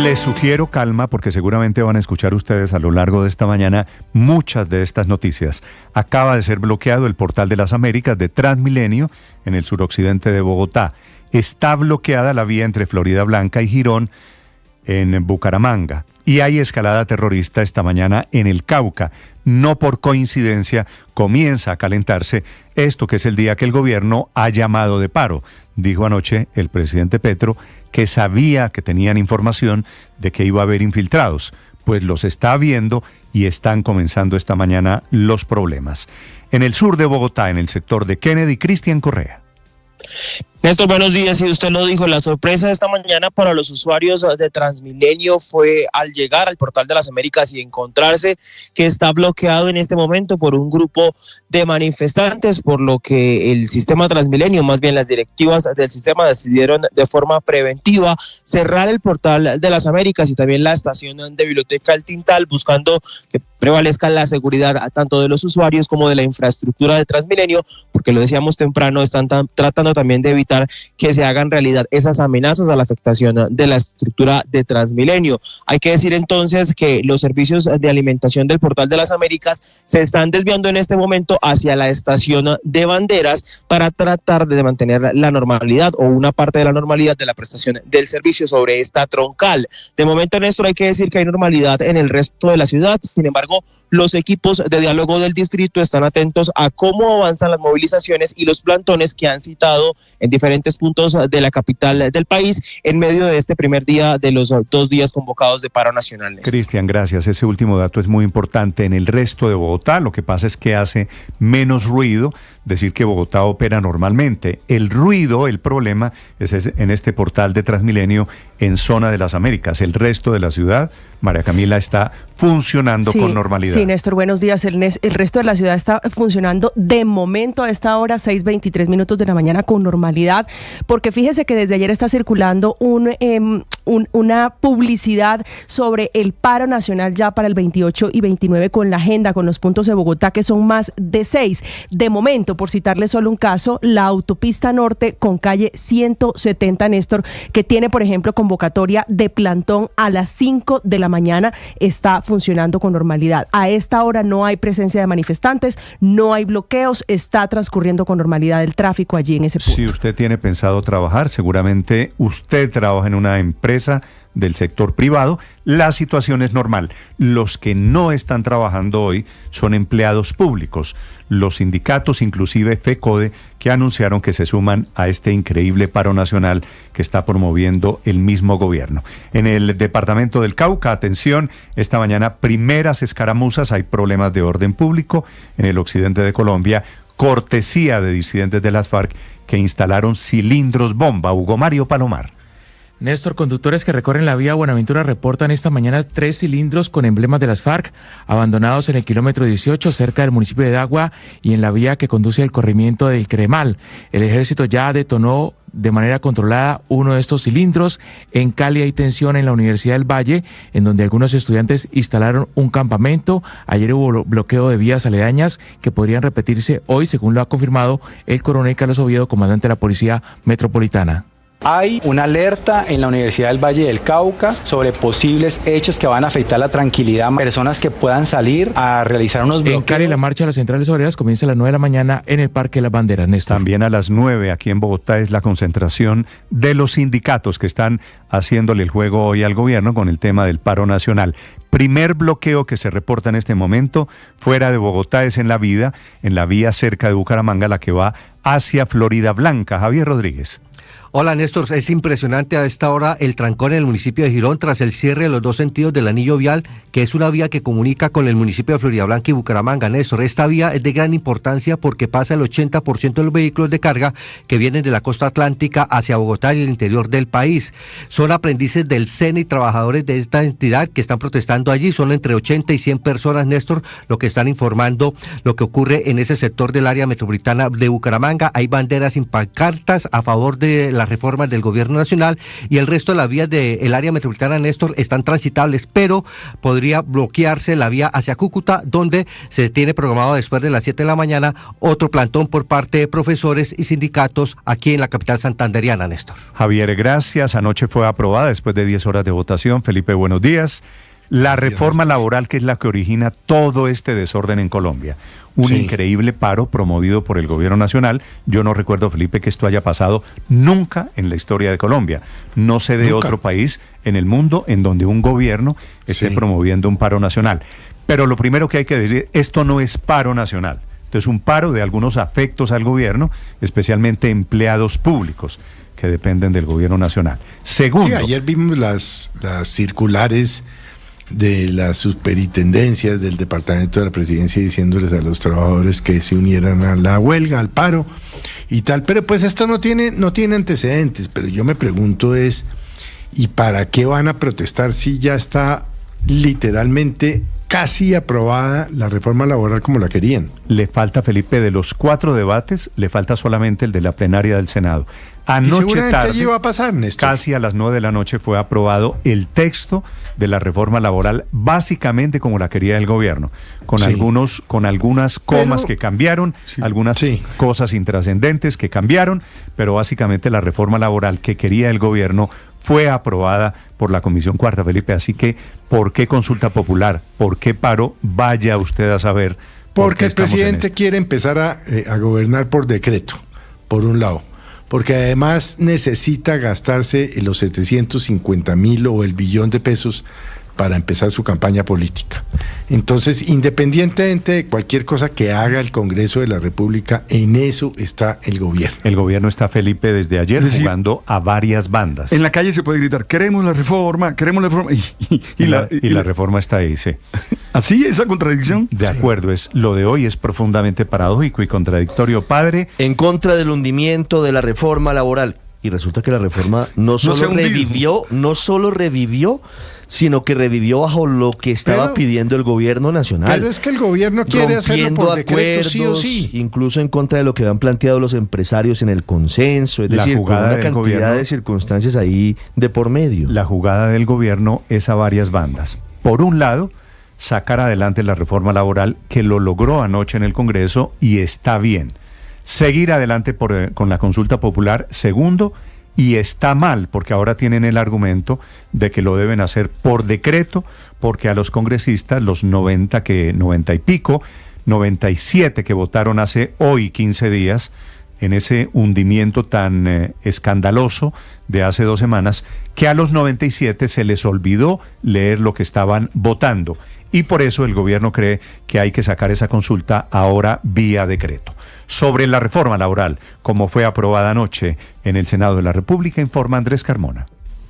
Les sugiero calma porque seguramente van a escuchar ustedes a lo largo de esta mañana muchas de estas noticias. Acaba de ser bloqueado el Portal de las Américas de Transmilenio en el suroccidente de Bogotá. Está bloqueada la vía entre Florida Blanca y Girón en Bucaramanga. Y hay escalada terrorista esta mañana en el Cauca. No por coincidencia comienza a calentarse esto que es el día que el gobierno ha llamado de paro. Dijo anoche el presidente Petro que sabía que tenían información de que iba a haber infiltrados. Pues los está viendo y están comenzando esta mañana los problemas. En el sur de Bogotá, en el sector de Kennedy, Cristian Correa. Néstor, buenos días. Y usted lo dijo, la sorpresa de esta mañana para los usuarios de Transmilenio fue al llegar al Portal de las Américas y encontrarse que está bloqueado en este momento por un grupo de manifestantes, por lo que el sistema Transmilenio, más bien las directivas del sistema, decidieron de forma preventiva cerrar el Portal de las Américas y también la estación de Biblioteca El Tintal, buscando que prevalezca la seguridad tanto de los usuarios como de la infraestructura de Transmilenio, porque lo decíamos temprano, están tratando también de evitar que se hagan realidad esas amenazas a la afectación de la estructura de Transmilenio. Hay que decir entonces que los servicios de alimentación del Portal de las Américas se están desviando en este momento hacia la estación de Banderas para tratar de mantener la normalidad o una parte de la normalidad de la prestación del servicio sobre esta troncal. De momento, Néstor, hay que decir que hay normalidad en el resto de la ciudad. Sin embargo, los equipos de diálogo del distrito están atentos a cómo avanzan las movilizaciones y los plantones que han citado en diferentes puntos de la capital del país en medio de este primer día de los 2 días convocados de paro nacional. Cristian, gracias. Ese último dato es muy importante. En el resto de Bogotá, lo que pasa es que hace menos ruido decir que Bogotá opera normalmente. El ruido, el problema, es en este portal de Transmilenio en zona de las Américas. El resto de la ciudad, María Camila, está funcionando con normalidad. Sí, Néstor, buenos días. El resto de la ciudad está funcionando de momento a esta hora, 6:23 de la mañana, con normalidad, porque fíjese que desde ayer está circulando una publicidad sobre el paro nacional ya para el 28 y 29 con la agenda, con los puntos de Bogotá, que son más de 6. De momento, por citarle solo un caso, la autopista norte con calle 170, Néstor, que tiene, por ejemplo, convocatoria de plantón a las 5 de la mañana, está funcionando con normalidad. A esta hora no hay presencia de manifestantes, no hay bloqueos, está transcurriendo con normalidad el tráfico allí en ese punto. Si usted tiene pensado trabajar, seguramente usted trabaja en una empresa del sector privado, la situación es normal. Los que no están trabajando hoy son empleados públicos, los sindicatos, inclusive FECODE, que anunciaron que se suman a este increíble paro nacional que está promoviendo el mismo gobierno. En el departamento del Cauca, atención, esta mañana primeras escaramuzas, hay problemas de orden público en el occidente de Colombia, cortesía de disidentes de las FARC que instalaron cilindros bomba. Hugo Mario Palomar. Néstor, conductores que recorren la vía Buenaventura reportan esta mañana 3 cilindros con emblemas de las FARC abandonados en el kilómetro 18 cerca del municipio de Dagua y en la vía que conduce al corrimiento del Cremal. El ejército ya detonó de manera controlada uno de estos cilindros. En Cali hay tensión en la Universidad del Valle, en donde algunos estudiantes instalaron un campamento. Ayer hubo bloqueo de vías aledañas que podrían repetirse hoy, según lo ha confirmado el coronel Carlos Oviedo, comandante de la Policía Metropolitana. Hay una alerta en la Universidad del Valle del Cauca sobre posibles hechos que van a afectar la tranquilidad, personas que puedan salir a realizar unos bloqueos. En Cali la marcha de las centrales obreras comienza a las 9 de la mañana en el Parque de las Banderas, Néstor. También a las 9 aquí en Bogotá es la concentración de los sindicatos que están haciéndole el juego hoy al gobierno con el tema del paro nacional. Primer bloqueo que se reporta en este momento fuera de Bogotá es en la vía cerca de Bucaramanga, la que va hacia Florida Blanca. Javier Rodríguez. Hola Néstor, es impresionante a esta hora el trancón en el municipio de Girón tras el cierre de los 2 sentidos del anillo vial, que es una vía que comunica con el municipio de Florida Blanca y Bucaramanga. Néstor, esta vía es de gran importancia porque pasa el 80% de los vehículos de carga que vienen de la costa atlántica hacia Bogotá y el interior del país. Son aprendices del SENA y trabajadores de esta entidad que están protestando trabajando allí. Son entre 80 y 100 personas, Néstor, lo que están informando lo que ocurre en ese sector del área metropolitana de Bucaramanga. Hay banderas y pancartas a favor de las reformas del gobierno nacional, y el resto de las vías del área metropolitana, Néstor, están transitables, pero podría bloquearse la vía hacia Cúcuta, donde se tiene programado después de las 7 de la mañana otro plantón por parte de profesores y sindicatos aquí en la capital santanderiana, Néstor. Javier, gracias. Anoche fue aprobada después de 10 horas de votación. Felipe, buenos días. La reforma laboral, que es la que origina todo este desorden en Colombia. Un increíble paro promovido por el gobierno nacional. Yo no recuerdo, Felipe, que esto haya pasado nunca en la historia de Colombia. No sé de otro país en el mundo en donde un gobierno esté promoviendo un paro nacional. Pero lo primero que hay que decir, esto no es paro nacional. Esto es un paro de algunos afectos al gobierno, especialmente empleados públicos que dependen del gobierno nacional. Segundo. Sí, ayer vimos las circulares de las superintendencias del Departamento de la Presidencia diciéndoles a los trabajadores que se unieran a la huelga, al paro y tal, pero pues esto no tiene antecedentes. Pero yo me pregunto ¿y para qué van a protestar si ya está literalmente casi aprobada la reforma laboral como la querían? Le falta, Felipe, de los 4 debates, le falta solamente el de la plenaria del Senado. Anoche tarde, iba a pasar, Néstor, casi a las 9 de la noche, fue aprobado el texto de la reforma laboral, básicamente como la quería el gobierno, con algunas comas que cambiaron, algunas cosas intrascendentes que cambiaron, pero básicamente la reforma laboral que quería el gobierno fue aprobada por la Comisión Cuarta, Felipe. Así que, ¿por qué consulta popular? ¿Por qué paro? Vaya usted a saber. Porque el presidente quiere empezar a gobernar por decreto, por un lado. Porque además necesita gastarse los 750.000 o el billón de pesos para empezar su campaña política. Entonces, independientemente de cualquier cosa que haga el Congreso de la República, en eso está el gobierno. El gobierno está, Felipe, desde ayer jugando a varias bandas. En la calle se puede gritar, queremos la reforma, y la reforma está ahí, sí. ¿Así, esa contradicción? De acuerdo, lo de hoy es profundamente paradójico y contradictorio, padre. En contra del hundimiento de la reforma laboral. Y resulta que la reforma no solo revivió, sino que revivió bajo lo que estaba pidiendo el gobierno nacional. Pero es que el gobierno quiere hacerlo por decreto, sí o sí. Incluso en contra de lo que habían planteado los empresarios en el consenso, es decir, con una cantidad de circunstancias ahí de por medio. La jugada del gobierno es a varias bandas. Por un lado, sacar adelante la reforma laboral, que lo logró anoche en el Congreso y está bien. Seguir adelante con la consulta popular, segundo, y está mal, porque ahora tienen el argumento de que lo deben hacer por decreto, porque a los congresistas, los 90 y pico, 97 que votaron hace hoy 15 días, en ese hundimiento tan escandaloso de hace 2 semanas, que a los 97 se les olvidó leer lo que estaban votando. Y por eso el gobierno cree que hay que sacar esa consulta ahora vía decreto. Sobre la reforma laboral, como fue aprobada anoche en el Senado de la República, informa Andrés Carmona.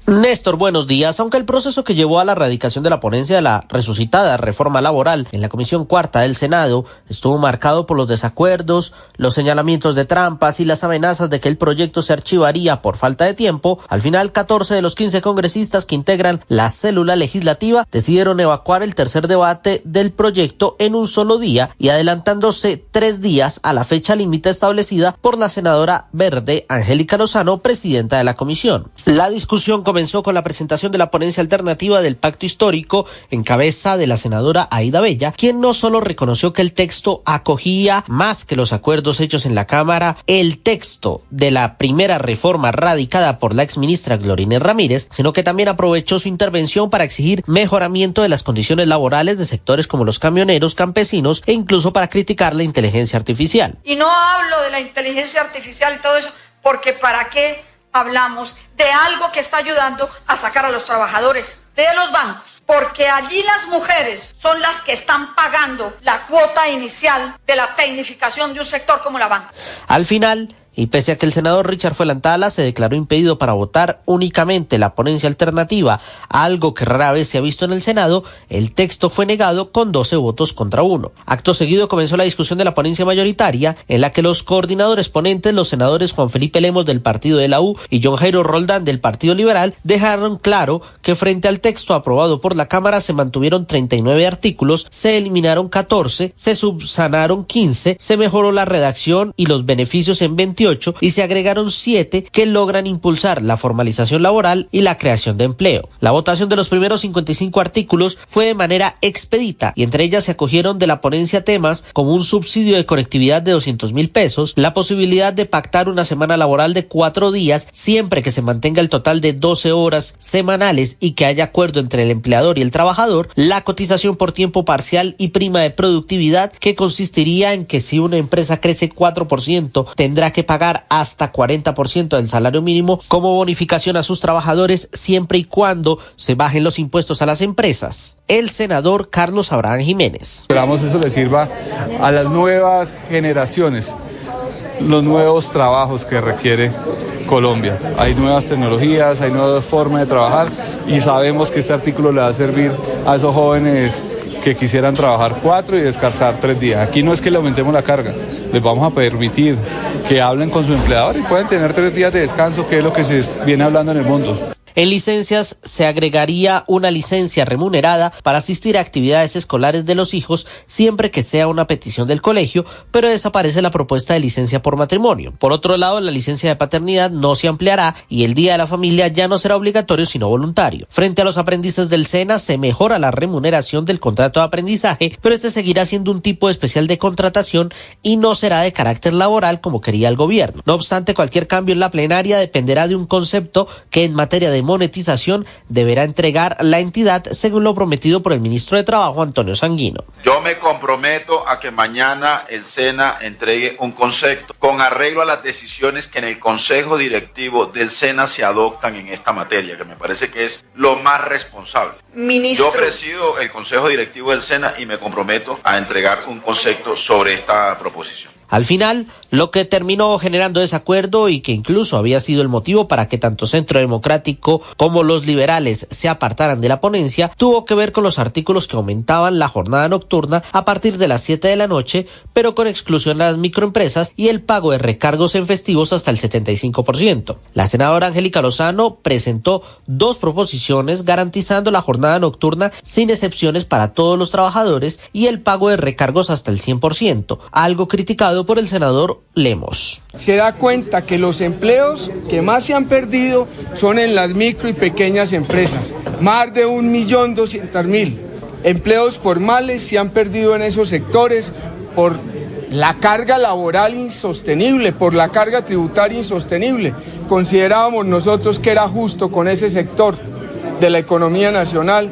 Néstor, buenos días. Aunque el proceso que llevó a la radicación de la ponencia de la resucitada reforma laboral en la Comisión Cuarta del Senado estuvo marcado por los desacuerdos, los señalamientos de trampas y las amenazas de que el proyecto se archivaría por falta de tiempo, al final 14 de los 15 congresistas que integran la célula legislativa decidieron evacuar el tercer debate del proyecto en un solo día y adelantándose 3 días a la fecha límite establecida por la senadora verde Angélica Lozano, presidenta de la comisión. La discusión comenzó con la presentación de la ponencia alternativa del pacto histórico en cabeza de la senadora Aida Bella, quien no solo reconoció que el texto acogía más que los acuerdos hechos en la Cámara, el texto de la primera reforma radicada por la exministra Gloria Inés Ramírez, sino que también aprovechó su intervención para exigir mejoramiento de las condiciones laborales de sectores como los camioneros, campesinos e incluso para criticar la inteligencia artificial. Y no hablo de la inteligencia artificial y todo eso, porque ¿para qué hablamos de algo que está ayudando a sacar a los trabajadores de los bancos? Porque allí las mujeres son las que están pagando la cuota inicial de la tecnificación de un sector como la banca. Al final, Y pese a que el senador Richard Fuenlantala se declaró impedido para votar únicamente la ponencia alternativa, algo que rara vez se ha visto en el Senado, el texto fue negado con 12 votos contra 1. Acto seguido comenzó la discusión de la ponencia mayoritaria, en la que los coordinadores ponentes, los senadores Juan Felipe Lemos del partido de la U y John Jairo Roldán del Partido Liberal, dejaron claro que frente al texto aprobado por la Cámara se mantuvieron 39 artículos, se eliminaron 14, se subsanaron 15, se mejoró la redacción y los beneficios en 28 y se agregaron 7 que logran impulsar la formalización laboral y la creación de empleo. La votación de los primeros 55 artículos fue de manera expedita y entre ellas se acogieron de la ponencia temas como un subsidio de conectividad de 200.000 pesos, la posibilidad de pactar una semana laboral de 4 días siempre que se mantenga el total de 12 horas semanales y que haya acuerdo entre el empleador y el trabajador, la cotización por tiempo parcial y prima de productividad, que consistiría en que si una empresa crece 4% tendrá que pagar hasta 40% del salario mínimo como bonificación a sus trabajadores siempre y cuando se bajen los impuestos a las empresas. El senador Carlos Abraham Jiménez. Esperamos eso le sirva a las nuevas generaciones, los nuevos trabajos que requiere Colombia. Hay nuevas tecnologías, hay nuevas formas de trabajar y sabemos que este artículo le va a servir a esos jóvenes que quisieran trabajar 4 y descansar 3 días. Aquí no es que le aumentemos la carga, les vamos a permitir que hablen con su empleador y pueden tener 3 días de descanso, que es lo que se viene hablando en el mundo. En licencias se agregaría una licencia remunerada para asistir a actividades escolares de los hijos siempre que sea una petición del colegio, pero desaparece la propuesta de licencia por matrimonio. Por otro lado, la licencia de paternidad no se ampliará y el Día de la Familia ya no será obligatorio sino voluntario. Frente a los aprendices del SENA se mejora la remuneración del contrato de aprendizaje, pero este seguirá siendo un tipo especial de contratación y no será de carácter laboral como quería el gobierno. No obstante, cualquier cambio en la plenaria dependerá de un concepto que en materia de monetización deberá entregar la entidad según lo prometido por el ministro de Trabajo, Antonio Sanguino. Yo me comprometo a que mañana el SENA entregue un concepto con arreglo a las decisiones que en el Consejo Directivo del SENA se adoptan en esta materia, que me parece que es lo más responsable. Ministro. Yo presido el Consejo Directivo del SENA y me comprometo a entregar un concepto sobre esta proposición. Al final, lo que terminó generando desacuerdo y que incluso había sido el motivo para que tanto Centro Democrático como los liberales se apartaran de la ponencia, tuvo que ver con los artículos que aumentaban la jornada nocturna a partir de las 7 de la noche, pero con exclusión a las microempresas y el pago de recargos en festivos hasta el 75%. La senadora Angélica Lozano presentó 2 proposiciones garantizando la jornada nocturna sin excepciones para todos los trabajadores y el pago de recargos hasta el 100%, algo criticado por el senador Lemos. Se da cuenta que los empleos que más se han perdido son en las micro y pequeñas empresas, más de 1.200.000. Empleos formales se han perdido en esos sectores por la carga laboral insostenible, por la carga tributaria insostenible. Considerábamos nosotros que era justo con ese sector de la economía nacional,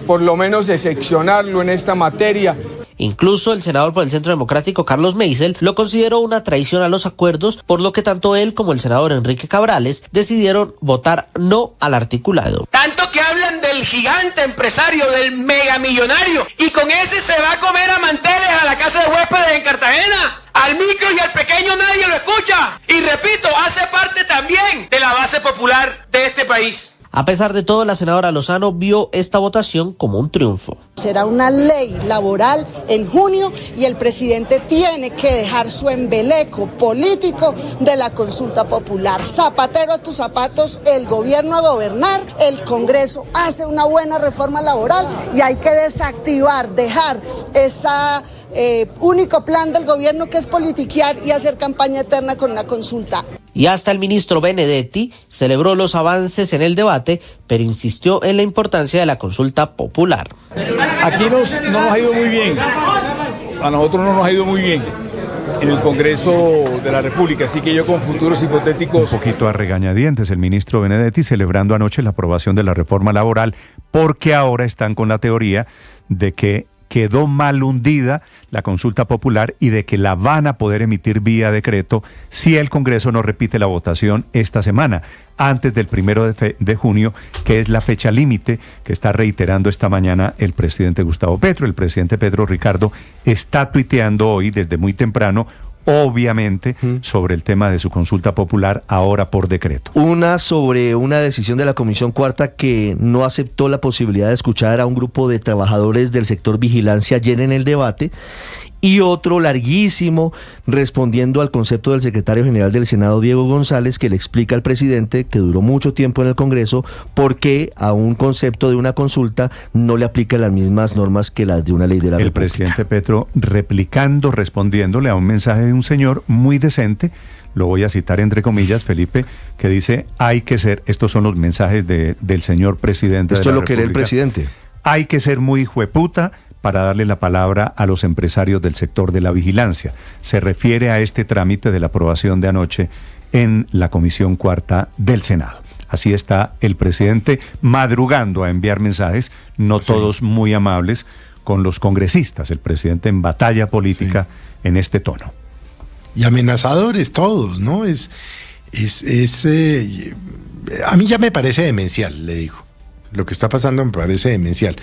por lo menos excepcionarlo en esta materia. Incluso el senador por el Centro Democrático, Carlos Meisel, lo consideró una traición a los acuerdos, por lo que tanto él como el senador Enrique Cabrales decidieron votar no al articulado. Tanto que hablan del gigante empresario, del megamillonario, y con ese se va a comer a manteles a la casa de huéspedes en Cartagena. Al micro y al pequeño nadie lo escucha. Y repito, hace parte también de la base popular de este país. A pesar de todo, la senadora Lozano vio esta votación como un triunfo. Será una ley laboral en junio y el presidente tiene que dejar su embeleco político de la consulta popular. Zapatero a tus zapatos, el gobierno a gobernar, el Congreso hace una buena reforma laboral y hay que desactivar, dejar esa único plan del gobierno que es politiquear y hacer campaña eterna con una consulta. Y hasta el ministro Benedetti celebró los avances en el debate, pero insistió en la importancia de la consulta popular. Aquí no nos ha ido muy bien, a nosotros no nos ha ido muy bien en el Congreso de la República, así que yo con futuros hipotéticos... Un poquito a regañadientes el ministro Benedetti celebrando anoche la aprobación de la reforma laboral, porque ahora están con la teoría de que quedó mal hundida la consulta popular y de que la van a poder emitir vía decreto si el Congreso no repite la votación esta semana, antes del 1 de junio, que es la fecha límite que está reiterando esta mañana el presidente Gustavo Petro. El presidente Petro, Ricardo, está tuiteando hoy desde muy temprano obviamente, sobre el tema de su consulta popular ahora por decreto. Una sobre una decisión de la Comisión Cuarta que no aceptó la posibilidad de escuchar a un grupo de trabajadores del sector vigilancia ayer en el debate, y otro larguísimo respondiendo al concepto del secretario general del Senado, Diego González, que le explica al presidente, que duró mucho tiempo en el Congreso, por qué a un concepto de una consulta no le aplica las mismas normas que las de una ley de la República. El presidente Petro respondiéndole a un mensaje de un señor muy decente, lo voy a citar entre comillas, Felipe, que dice, hay que ser, estos son los mensajes del señor presidente de la República. Esto es lo que era el presidente. Hay que ser muy hijueputa para darle la palabra a los empresarios del sector de la vigilancia. Se refiere a este trámite de la aprobación de anoche en la Comisión Cuarta del Senado. Así está el presidente madrugando a enviar mensajes, no todos muy amables, con los congresistas, el presidente en batalla política en este tono. Y amenazadores todos, ¿no? A mí ya me parece demencial, le digo. Lo que está pasando me parece demencial.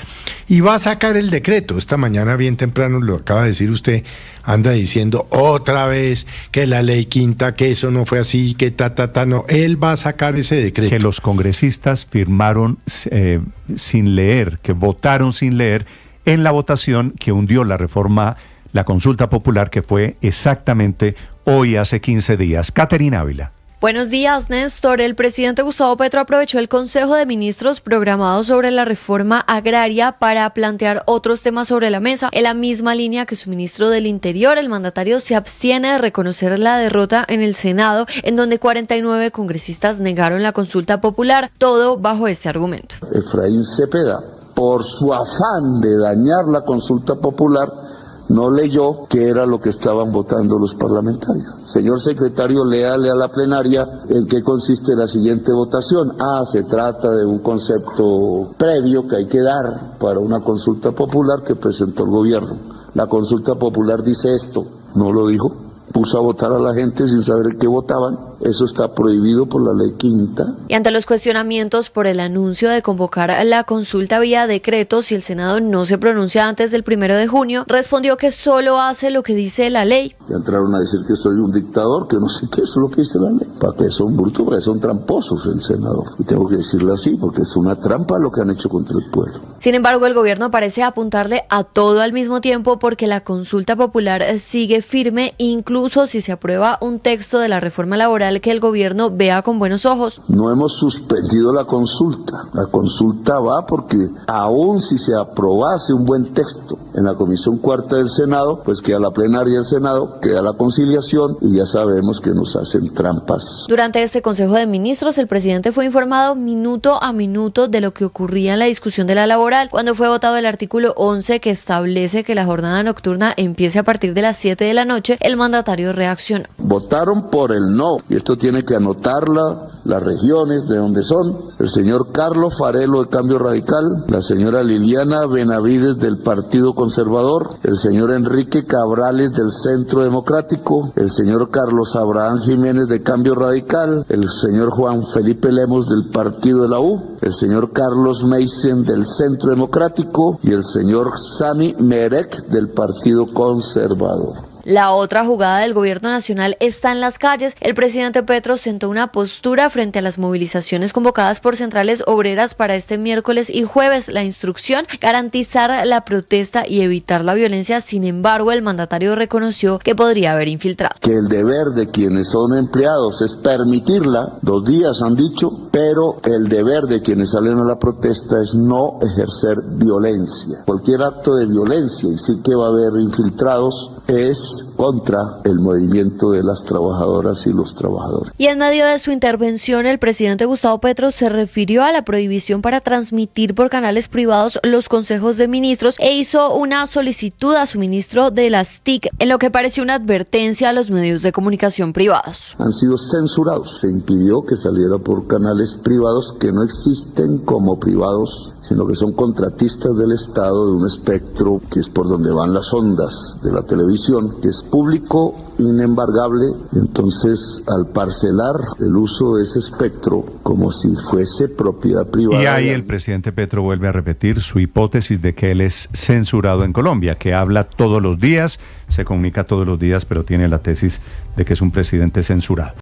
Y va a sacar el decreto. Esta mañana bien temprano, lo acaba de decir usted, anda diciendo otra vez que la ley quinta, que eso no fue así, que no. Él va a sacar ese decreto. Que los congresistas firmaron sin leer, que votaron sin leer en la votación que hundió la reforma, la consulta popular, que fue exactamente hoy hace 15 días. Caterina Ávila. Buenos días, Néstor. El presidente Gustavo Petro aprovechó el Consejo de Ministros programado sobre la reforma agraria para plantear otros temas sobre la mesa. En la misma línea que su ministro del Interior, el mandatario se abstiene de reconocer la derrota en el Senado, en donde 49 congresistas negaron la consulta popular, todo bajo este argumento. Efraín Cepeda, por su afán de dañar la consulta popular, no leyó qué era lo que estaban votando los parlamentarios. Señor secretario, léale a la plenaria en qué consiste la siguiente votación. Se trata de un concepto previo que hay que dar para una consulta popular que presentó el gobierno. La consulta popular dice esto, no lo dijo. Puso a votar a la gente sin saber qué votaban. Eso está prohibido por la ley quinta. Y ante los cuestionamientos por el anuncio de convocar la consulta vía decreto si el Senado no se pronuncia antes del 1 de junio, respondió que solo hace lo que dice la ley. Y entraron a decir que soy un dictador, que no sé qué, eso es lo que dice la ley. Para que son brutos, para que son tramposos el senador. Y tengo que decirlo así, porque es una trampa lo que han hecho contra el pueblo. Sin embargo, el gobierno parece apuntarle a todo al mismo tiempo porque la consulta popular sigue firme, incluso si se aprueba un texto de la reforma laboral que el gobierno vea con buenos ojos. No hemos suspendido la consulta. La consulta va porque aún si se aprobase un buen texto en la Comisión Cuarta del Senado, pues queda la plenaria del Senado, queda la conciliación y ya sabemos que nos hacen trampas. Durante este Consejo de Ministros, el presidente fue informado minuto a minuto de lo que ocurría en la discusión de la laboral, cuando fue votado el artículo 11 que establece que la jornada nocturna empiece a partir de las 7 de la noche. El mandatario reaccionó. Votaron por el no, y esto tiene que anotarla, las regiones de donde son, el señor Carlos Farelo de Cambio Radical, la señora Liliana Benavides del Partido Conservador, el señor Enrique Cabrales del Centro Democrático, el señor Carlos Abraham Jiménez de Cambio Radical, el señor Juan Felipe Lemos del Partido de la U, el señor Carlos Meisen del Centro Democrático y el señor Sami Merek del Partido Conservador. La otra jugada del gobierno nacional está en las calles. El presidente Petro sentó una postura frente a las movilizaciones convocadas por centrales obreras para este miércoles y jueves. La instrucción, garantizar la protesta y evitar la violencia. Sin embargo, el mandatario reconoció que podría haber infiltrado. Que el deber de quienes son empleados es permitirla, 2 días han dicho, pero el deber de quienes salen a la protesta es no ejercer violencia. Cualquier acto de violencia, y sí que va a haber infiltrados, es contra el movimiento de las trabajadoras y los trabajadores. Y en medio de su intervención, el presidente Gustavo Petro se refirió a la prohibición para transmitir por canales privados los consejos de ministros e hizo una solicitud a su ministro de las TIC, en lo que pareció una advertencia a los medios de comunicación privados. Han sido censurados, se impidió que saliera por canales privados que no existen como privados, sino que son contratistas del Estado de un espectro que es por donde van las ondas de la televisión, que es público inembargable. Entonces, al parcelar el uso de ese espectro como si fuese propiedad privada. Y ahí el presidente Petro vuelve a repetir su hipótesis de que él es censurado en Colombia, que habla todos los días, se comunica todos los días, pero tiene la tesis de que es un presidente censurado.